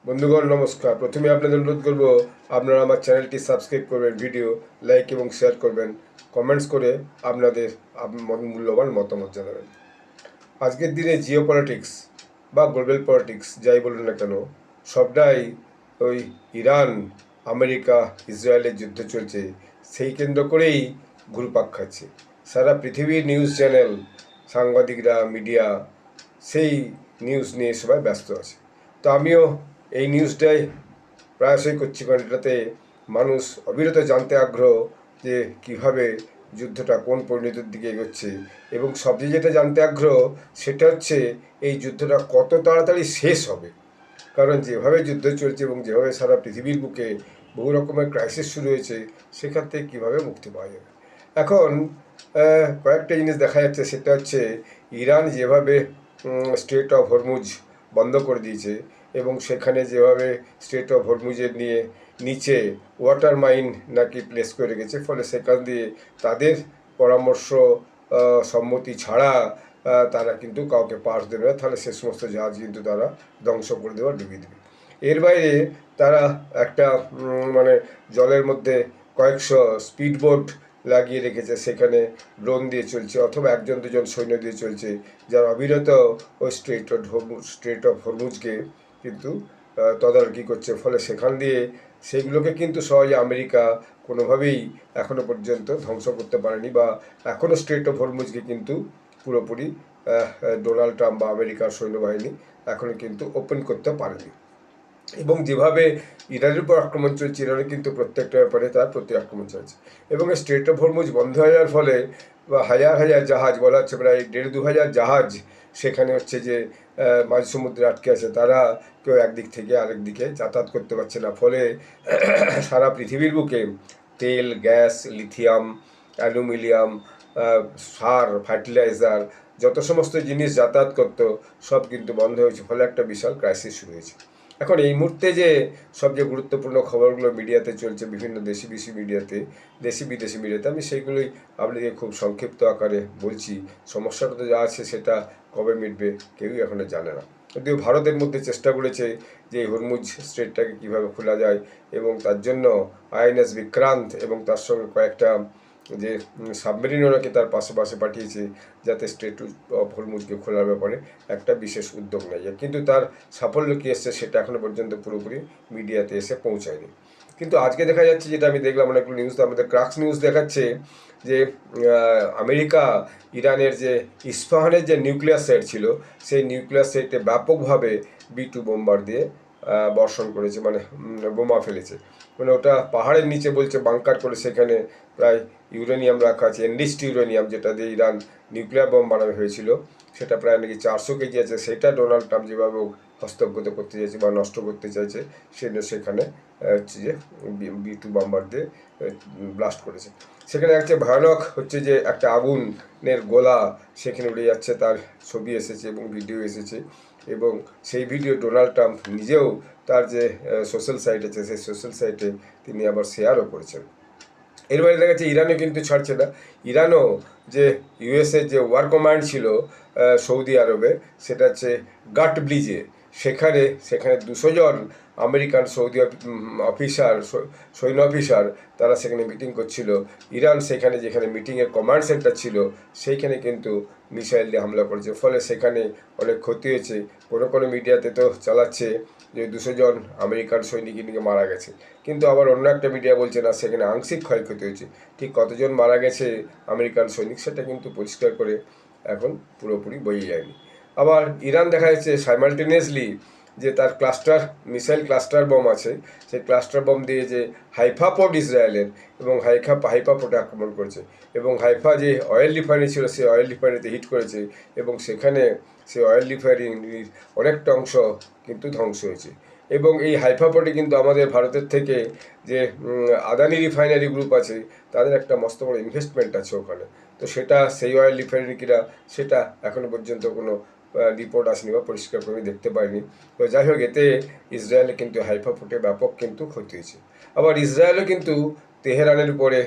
বন্ধুগণ নমস্কার। প্রথমে আপনাদের অনুরোধ করব আপনারা আমার চ্যানেলটি সাবস্ক্রাইব করবেন, ভিডিও লাইক এবং শেয়ার করবেন, কমেন্টস করে আপনাদের মূল্যবান মতামত জানাবেন। আজকের দিনে জিও পলিটিক্স বা গ্লোবাল পলিটিক্স যাই বলুন না কেন, সবটাই ওই ইরান, আমেরিকা, ইসরায়েলের যুদ্ধ চলছে, সেই কেন্দ্র করেই ঘুরপাক খাচ্ছে। সারা পৃথিবীর নিউজ চ্যানেল, সাংবাদিকরা, মিডিয়া সেই নিউজ নিয়ে সবাই ব্যস্ত আছে। তো আমিও এই নিউজটাই প্রায়শই করছি, কারণ এটাতে মানুষ অবিরত জানতে আগ্রহ যে কীভাবে যুদ্ধটা কোন পরিণতির দিকে এগোচ্ছে, এবং সবচেয়ে যেটা জানতে আগ্রহ সেটা হচ্ছে এই যুদ্ধটা কত তাড়াতাড়ি শেষ হবে। কারণ যেভাবে যুদ্ধ চলছে এবং যেভাবে সারা পৃথিবীর বুকে বহু রকমের ক্রাইসিস শুরু হয়েছে, সেখান থেকে কীভাবে মুক্তি পাওয়া যাবে। এখন কয়েকটা জিনিস দেখা যাচ্ছে, সেটা হচ্ছে ইরান যেভাবে স্ট্রেট অফ হরমুজ বন্ধ করে দিয়েছে, এবং সেখানে যেভাবে স্ট্রেট অফ হরমুজের নিচে ওয়াটার মাইন নাকি প্লেস করে রেখেছে, ফলে সেখান দিয়ে তাদের পরামর্শ সম্মতি ছাড়া তারা কিন্তু কাউকে পাস দেবে না, তাহলে সে সমস্ত জাহাজ কিন্তু তারা ধ্বংস করে দেওয়া, ডুবিয়ে দেবে। এর বাইরে তারা একটা মানে জলের মধ্যে কয়েকশো স্পিডবোট লাগিয়ে রেখেছে, সেখানে ড্রোন দিয়ে চলছে অথবা একজন দুজন সৈন্য দিয়ে চলছে, যার অবিরত ওই স্ট্রেট অফ হরমুজকে কিন্তু তদারকি করছে। ফলে সেখান দিয়ে সেইগুলোকে কিন্তু সহজে আমেরিকা কোনোভাবেই এখনও পর্যন্ত ধ্বংস করতে পারেনি, বা এখনও স্ট্রেট অফ হরমুজকে কিন্তু পুরোপুরি ডোনাল্ড ট্রাম্প বা আমেরিকার সৈন্যবাহিনী এখনও কিন্তু ওপেন করতে পারেনি। এবং যেভাবে ইরানের উপর আক্রমণ চলছে, ইরানে কিন্তু প্রত্যেকটা ব্যাপারে তার প্রতি আক্রমণ চলছে, এবং স্ট্রেট অফ হরমুজ বন্ধ হয়ে যাওয়ার ফলে হাজার হাজার জাহাজ, বলা হচ্ছে প্রায় 1,500-2,000 জাহাজ সেখানে হচ্ছে যে মাঝ সমুদ্রে আটকে আছে, তারা কেউ একদিক থেকে আরেক দিকে যাতায়াত করতে পারছে না। ফলে সারা পৃথিবীর বুকে তেল, গ্যাস, লিথিয়াম, অ্যালুমিনিয়াম, সার, ফার্টিলাইজার, যত সমস্ত জিনিস যাতায়াত করতো সব কিন্তু বন্ধ হয়েছে। ফলে একটা বিশাল ক্রাইসিস শুরু হয়েছে। এখন এই মুহূর্তে যে সবচেয়ে গুরুত্বপূর্ণ খবরগুলো মিডিয়াতে চলছে, বিভিন্ন দেশি বিদেশি মিডিয়াতে, আমি সেইগুলোই আপনাকে খুব সংক্ষিপ্ত আকারে বলছি। সমস্যাটা তো যা আছে সেটা কবে মিটবে কেউই এখনো জানে না। যদিও ভারতের মধ্যে চেষ্টা করেছে যে হরমুজ স্ট্রেটটাকে কীভাবে খোলা যায়, এবং তার জন্য আইএনএস বিক্রান্ত এবং তার সঙ্গে কয়েকটা যে সাবমেরিন ওনাকে তার পাশে পাঠিয়েছে, যাতে স্ট্রেট অফ হরমুজকে খোলার ব্যাপারে একটা বিশেষ উদ্যোগ নেয়। কিন্তু তার সাফল্য কী এসছে সেটা এখনও পর্যন্ত পুরোপুরি মিডিয়াতে এসে পৌঁছায়নি। কিন্তু আজকে দেখা যাচ্ছে, যেটা আমি দেখলাম অনেকগুলো নিউজ, আমাদের ক্রাক্স নিউজ দেখাচ্ছে যে আমেরিকা ইরানের যে ইস্পাহানের যে নিউক্লিয়ার সাইট ছিল, সেই নিউক্লিয়ার সাইটে ব্যাপকভাবে B2 বোম্বার দিয়ে বর্ষণ করেছে, মানে বোমা ফেলেছে। মানে ওটা পাহাড়ের নিচে বলছে বাংকার করে, সেখানে প্রায় ইউরেনিয়াম রাখা আছে, এনরিচড ইউরেনিয়াম, যেটা দিয়ে ইরান নিউক্লিয়ার বোম বানানো হয়েছিল, সেটা প্রায় নাকি 400 কেজি আছে। সেটা ডোনাল্ড ট্রাম্প যেভাবে হস্তগত করতে চাইছে বা নষ্ট করতে চাইছে, সেখানে হচ্ছে যে B2 বোম্বার দিয়ে ব্লাস্ট করেছে। সেখানে একটা ভয়ানক হচ্ছে যে একটা আগুনের গোলা সেখানে উড়ে যাচ্ছে, তার ছবি এসেছে এবং ভিডিও এসেছে, এবং সেই ভিডিও ডোনাল্ড ট্রাম্প নিজেও তার যে সোশ্যাল সাইট আছে, সেই সোশ্যাল সাইটে তিনি আবার শেয়ারও করেছেন। এর বাইরে দেখা যাচ্ছে ইরানও কিন্তু ছাড়ছে না। ইরানও যে ইউএসএ যে ওয়ার কমান্ড ছিল সৌদি আরবে, সেটা হচ্ছে গাট ব্লিজে, সেখানে 200 জন আমেরিকান সৌদি অফিসার, সৈন্য অফিসার, তারা সেখানে মিটিং করছিল। ইরান সেখানে, যেখানে মিটিংয়ের কমান্ড সেন্টার ছিল, সেইখানে কিন্তু মিসাইল দিয়ে হামলা করেছে। ফলে সেখানে অনেক ক্ষতি হয়েছে। কোনো মিডিয়াতে তো চালাচ্ছে যে 200 জন আমেরিকান সৈনিক নিয়ে মারা গেছে, কিন্তু আবার অন্য একটা মিডিয়া বলছে না, সেখানে আংশিক ক্ষয়ক্ষতি হয়েছে। ঠিক কতজন মারা গেছে আমেরিকান সৈনিক, সেটা কিন্তু পরিষ্কার করে এখন পুরোপুরি বোঝা যায়নি। আবার ইরান দেখা যাচ্ছে সাইমালটেনিয়াসলি যে তার মিসাইল ক্লাস্টার বম আছে, সেই ক্লাস্টার বম দিয়ে যে হাইফা পোর্ট ইসরায়েলের, এবং হাইফা পোর্টে আক্রমণ করেছে, এবং হাইফা যে অয়েল রিফাইনারি ছিল, সেই অয়েল রিফাইনারিতে হিট করেছে, এবং সেখানে সেই অয়েল রিফাইনারির অনেকটা অংশ কিন্তু ধ্বংস হয়েছে। এবং এই হাইফা পোর্টে কিন্তু আমাদের ভারতের থেকে যে আদানি রিফাইনারি গ্রুপ আছে, তাদের একটা মস্ত বড় ইনভেস্টমেন্ট আছে ওখানে। তো সেই অয়েল রিফাইনারি কিনা, সেটা এখনো পর্যন্ত কোনো রিপোর্ট আসেনি বা পরিষ্কার করে দেখতে পাইনি। তো যাই হোক, এতে ইসরায়েলে কিন্তু হাইফা পোর্টে ব্যাপক কিন্তু ক্ষতি হয়েছে। আবার ইসরায়েলও কিন্তু ইরানের উপরে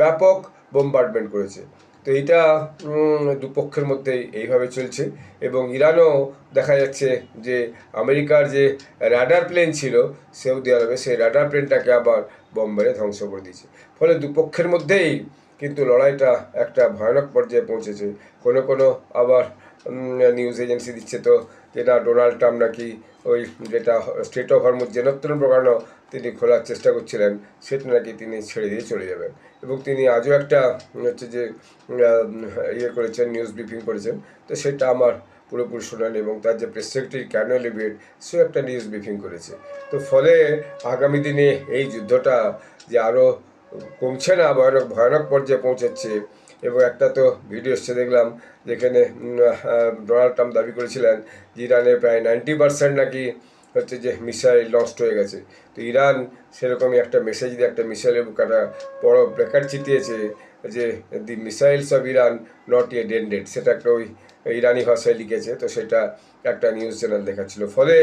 ব্যাপক বোমবার্ডমেন্ট করেছে। তো এইটা দুপক্ষের মধ্যে এইভাবে চলছে। এবং ইরানও দেখা যাচ্ছে যে আমেরিকার যে রাডার প্লেন ছিল সৌদি আরবে, সেই রাডার প্লেনটাকে আবার বম মেরে ধ্বংস করে দিয়েছে। ফলে দুপক্ষের মধ্যেই কিন্তু লড়াইটা একটা ভয়ানক পর্যায়ে পৌঁছেছে। কোনো কোনো আবার নিউজ এজেন্সি দিচ্ছে তো যে না, ডোনাল্ড ট্রাম্প নাকি ওই যেটা স্ট্রেট অফ হরমুজ যে নতুন প্রকারণ তিনি খোলার চেষ্টা করছিলেন সেটা নাকি তিনি ছেড়ে দিয়ে চলে যাবেন। এবং তিনি আজও একটা হচ্ছে যে ইয়ে করেছেন, নিউজ ব্রিফিং করেছেন। তো সেটা আমার পুরোপুরি শোনেন। এবং তার যে প্রেস সেক্রেটারি ক্যানুয়েল লিভিট সেও একটা নিউজ ব্রিফিং করেছে। তো ফলে আগামী দিনে এই যুদ্ধটা যে আরও কমছে না, ভয়ানক ভয়ানক পর্যায়ে পৌঁছাচ্ছে। এবং একটা তো ভিডিও এসছে দেখলাম, যেখানে ডোনাল্ড ট্রাম্প দাবি করেছিলেন যে ইরানের প্রায় 90% নাকি হচ্ছে যে মিসাইল নষ্ট হয়ে গেছে। তো ইরান সেরকমই একটা মেসেজ দিয়ে একটা মিসাইলের একটা বড় প্ল্যাকার্ড চিতিয়েছে যে the missiles of Iran not yet ended, সেটা একটা ওই ইরানি ভাষায় লিখেছে। তো সেটা একটা নিউজ চ্যানেল দেখাচ্ছিল। ফলে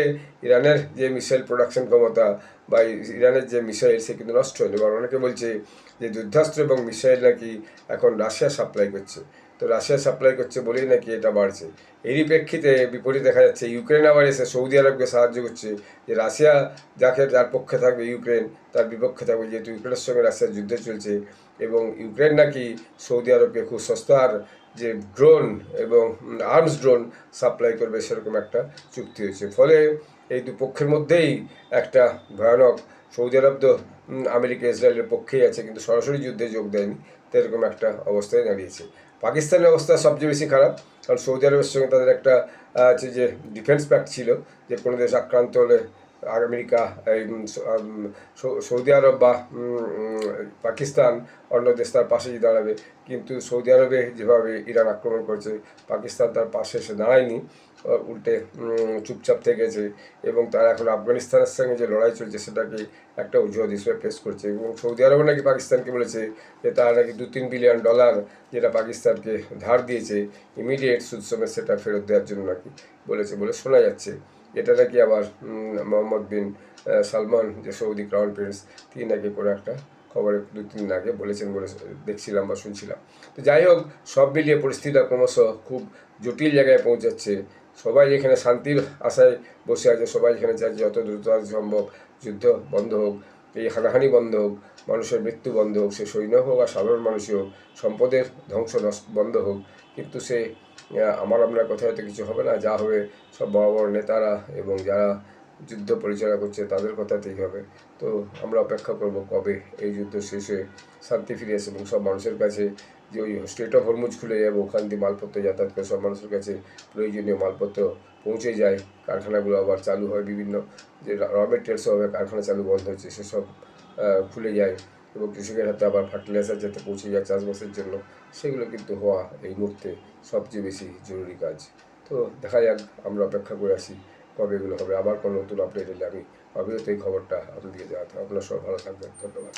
ইরানের যে মিসাইল প্রোডাকশন ক্ষমতা বা ইরানের যে মিসাইল সে কিন্তু নষ্ট হয়নি। এবং অনেকে বলছে যে যুদ্ধাস্ত্র এবং মিসাইল নাকি এখন রাশিয়া সাপ্লাই করছে। তো রাশিয়া সাপ্লাই করছে বলেই নাকি এটা বাড়ছে। এরই প্রেক্ষিতে বিপরীত দেখা যাচ্ছে ইউক্রেন আবার এসে সৌদি আরবকে সাহায্য করছে যে রাশিয়া যার পক্ষে থাকবে ইউক্রেন তার বিপক্ষে থাকবে, যেহেতু ইউক্রেনের সঙ্গে রাশিয়ার যুদ্ধ চলছে। এবং ইউক্রেন নাকি সৌদি আরবকে খুব সস্তার যে ড্রোন এবং আর্মস ড্রোন সাপ্লাই করবে, সেরকম একটা চুক্তি হয়েছে। ফলে এই দুপক্ষের মধ্যেই একটা ভয়ানক, সৌদি আরব তো আমেরিকা ইসরায়েলের পক্ষেই আছে কিন্তু সরাসরি যুদ্ধে যোগ দেয়নি, তো এরকম একটা অবস্থায় দাঁড়িয়েছে। পাকিস্তানের অবস্থা সবচেয়ে বেশি খারাপ, কারণ সৌদি আরবের সঙ্গে তাদের একটা আছে যে ডিফেন্স প্যাক্ট ছিল, যে কোনো দেশ আক্রান্ত হলে আমেরিকা এই সৌদি আরব বা পাকিস্তান অন্য দেশ তার পাশে দাঁড়াবে। কিন্তু সৌদি আরবে যেভাবে ইরান আক্রমণ করেছে, পাকিস্তান তার পাশে এসে দাঁড়ায়নি, উল্টে চুপচাপ থেকেছে। এবং তারা এখন আফগানিস্তানের সঙ্গে যে লড়াই চলছে সেটাকে একটা অজুহাত হিসেবে ফেস করছে। এবং সৌদি আরব নাকি পাকিস্তানকে বলেছে যে তারা নাকি $2-3 বিলিয়ন যেটা পাকিস্তানকে ধার দিয়েছে ইমিডিয়েট সুদ সমেত সেটা ফেরত দেওয়ার জন্য নাকি বলেছে বলে শোনা যাচ্ছে। এটা নাকি আবার মোহাম্মদ বিন সালমান যে সৌদি ক্রাউন প্রিন্স, তিনি নাকি কোনো একটা খবরে 2-3 দিন আগে বলেছেন বলে দেখছিলাম বা শুনছিলাম। তো যাই হোক, সব মিলিয়ে পরিস্থিতিটা ক্রমশ খুব জটিল জায়গায় পৌঁছাচ্ছে। সবাই এখানে শান্তির আশায় বসে আছে, সবাই এখানে চাইছে যত দ্রুত সম্ভব যুদ্ধ বন্ধ হোক, এই হানাহানি বন্ধ হোক, মানুষের মৃত্যু বন্ধ হোক, সে সৈন্য হোক আর সাধারণ মানুষই হোক, সম্পদের ধ্বংস বন্ধ হোক। কিন্তু সে আপনার কথা হয়তো কিছু হবে না, যা হবে সব বড় বড় নেতারা এবং যারা যুদ্ধ পরিচালনা করছে তাদের কথাতেই হবে। তো আমরা অপেক্ষা করব কবে এই যুদ্ধ শেষ হয়ে শান্তি ফিরে আসে এবং সব মানুষের কাছে যে ওই স্ট্রেট অফ হরমুজ খুলে যাবে, ওখান দিয়ে মালপত্র যাতায়াত করে সব মানুষের কাছে প্রয়োজনীয় মালপত্র পৌঁছে যায়, কারখানাগুলো আবার চালু হয়, বিভিন্ন যে র মেটেরিয়ালস হবে কারখানা চালু বন্ধ হচ্ছে সেসব খুলে যায়, এবং কৃষকের হাতে আবার ফার্টিলাইজার যাতে পৌঁছে যায় চাষবাসের জন্য, সেগুলো কিন্তু হওয়া এই মুহূর্তে সবচেয়ে বেশি জরুরি কাজ। তো দেখা যাক, আমরা অপেক্ষা করে আসি কবে এগুলো হবে। আবার কোনো নতুন আপডেট এলে আমি অবিরত এই খবরটা আপনাদেরকে জানাতে হবে। আপনারা সব ভালো থাকবেন, ধন্যবাদ।